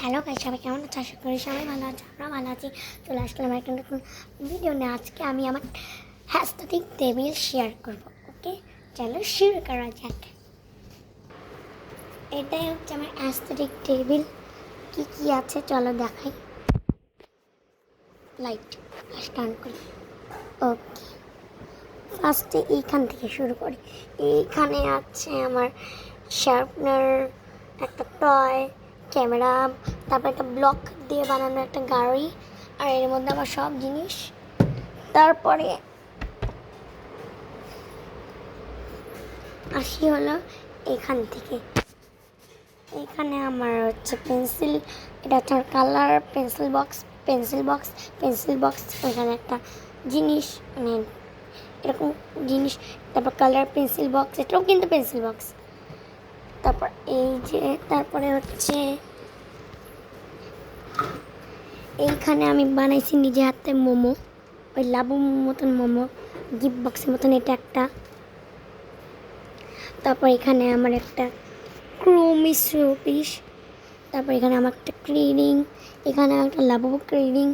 Hello guys, সবাই কেমন আছো? আশা করি সবাই ভালো আছে। আমরা ভালো আছি। চলে আসলাম একটা নতুন ভিডিও নিয়ে। আজকে আমি আমার অ্যাস্থেটিক টেবিল শেয়ার করব। ওকে, চলো শুরু করা যাক। এটাই হচ্ছে আমার অ্যাস্থেটিক টেবিল। কি কি আছে চলো দেখাই। লাইট স্টার্ট করি। ওকে, ফার্স্টে এইখান থেকে শুরু করি। এইখানে আছে আমার শার্পনার, একটা টয়, ক্যামেরা, তারপর একটা ব্লক দিয়ে বানানো একটা গাড়ি, আর এর মধ্যে আমার সব জিনিস। তারপরে আসি হলো এখান থেকে। এখানে আমার হচ্ছে পেন্সিল, এটা হচ্ছে আমার কালার পেন্সিল বক্স। এখানে একটা জিনিস, মানে এরকম জিনিস। তারপর কালার পেন্সিল বক্স, এটাও কিন্তু পেন্সিল বক্স। তারপর এই যে, তারপরে হচ্ছে এইখানে আমি বানাইছি নিজে হাতে মোমো, ওই লাবু মতন মোমো, গিফট বক্সের মতন এটা একটা। তারপর এখানে আমার একটা ক্রোমি শোপিস। তারপর এখানে আমার একটা ক্লিনিং, এখানে একটা লাবু ক্লিনিং,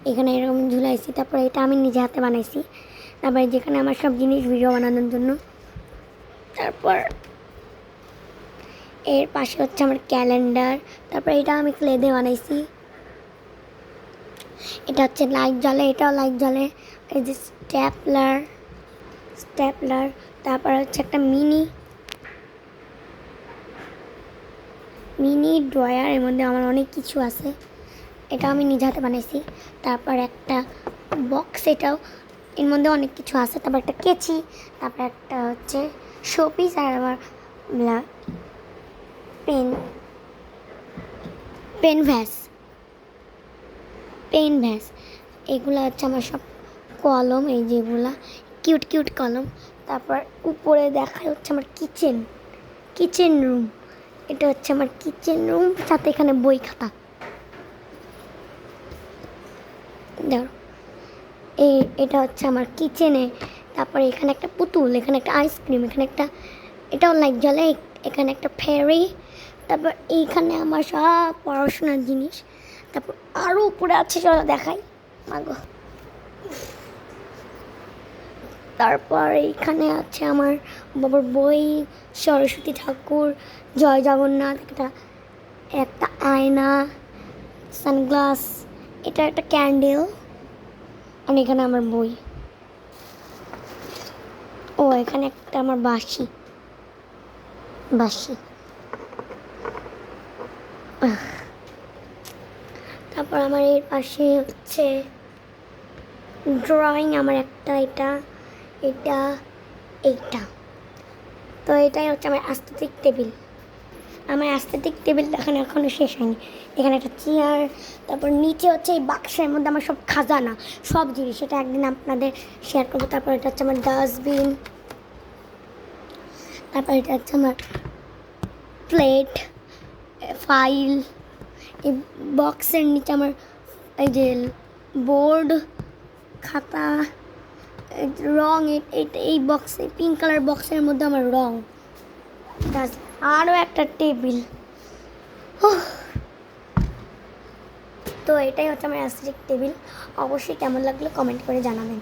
এখানে এরকম ঝুলাইছি। তারপর এটা আমি নিজে হাতে বানাইছি। তারপরে যেখানে আমার সব জিনিস ভিডিও বানানোর জন্য। তারপর এর পাশে হচ্ছে আমার ক্যালেন্ডার। তারপর এটা আমি ক্লে দিয়ে বানাইছি। এটা হচ্ছে লাইট জ্বলে, এটাও লাইট জ্বলে। এই যে স্ট্যাপলার। তারপর হচ্ছে একটা মিনি ড্রয়ার, এর মধ্যে আমার অনেক কিছু আছে। এটা আমি নিজে হাতে বানাইছি। তারপর একটা বক্স, এটাও এর মধ্যে অনেক কিছু আছে। তারপর একটা কেচি, তারপর একটা হচ্ছে শোপিস, আর আমার পেন ভ্যাস। এগুলো হচ্ছে আমার সব কলম, এই যেগুলা কিউট কলম। তারপর উপরে দেখায় হচ্ছে আমার কিচেন রুম। এটা হচ্ছে আমার কিচেন রুম, সাথে এখানে বই খাতা। দেখো, এটা হচ্ছে আমার কিচেনে। তারপরে এখানে একটা পুতুল, এখানে একটা আইসক্রিম, এখানে একটা, এটাও লাইট জ্বলে, এখানে একটা ফেরি। তারপর এইখানে আমার সব পড়াশোনার জিনিস। তারপর আরও উপরে আছে, চলো দেখাই মাগো। তারপর এইখানে আছে আমার বাবার বই, সরস্বতী ঠাকুর, জয় জগন্নাথ, একটা আয়না, সানগ্লাস, এটা একটা ক্যান্ডেল, আর এখানে আমার বই। ও, এখানে একটা আমার বাঁশি। তারপর আমার এর পাশে হচ্ছে ড্রয়িং, আমার একটা, এইটা। তো এটাই হচ্ছে আমার অ্যাস্থেটিক টেবিল। আমার অ্যাস্থেটিক টেবিল এখনো শেষ হয়নি। এখানে একটা চেয়ার, তারপর নিচে হচ্ছে এই বাক্সের মধ্যে আমার সব খাজানা, সব জিনিস, সেটা একদিন আপনাদের শেয়ার করবো। তারপর এটা হচ্ছে আমার ডাস্টবিন। তারপর এটা হচ্ছে আমার প্লেট, ফাইল। এই বক্সের নিচে আমার এই যে বোর্ড, খাতা, রং। এই বক্সে, পিঙ্ক কালার বক্সের মধ্যে আমার রং। আরও একটা টেবিল। তো এটাই হচ্ছে আমার অ্যাস্থেটিক টেবিল। অবশ্যই কেমন লাগলো কমেন্ট করে জানাবেন।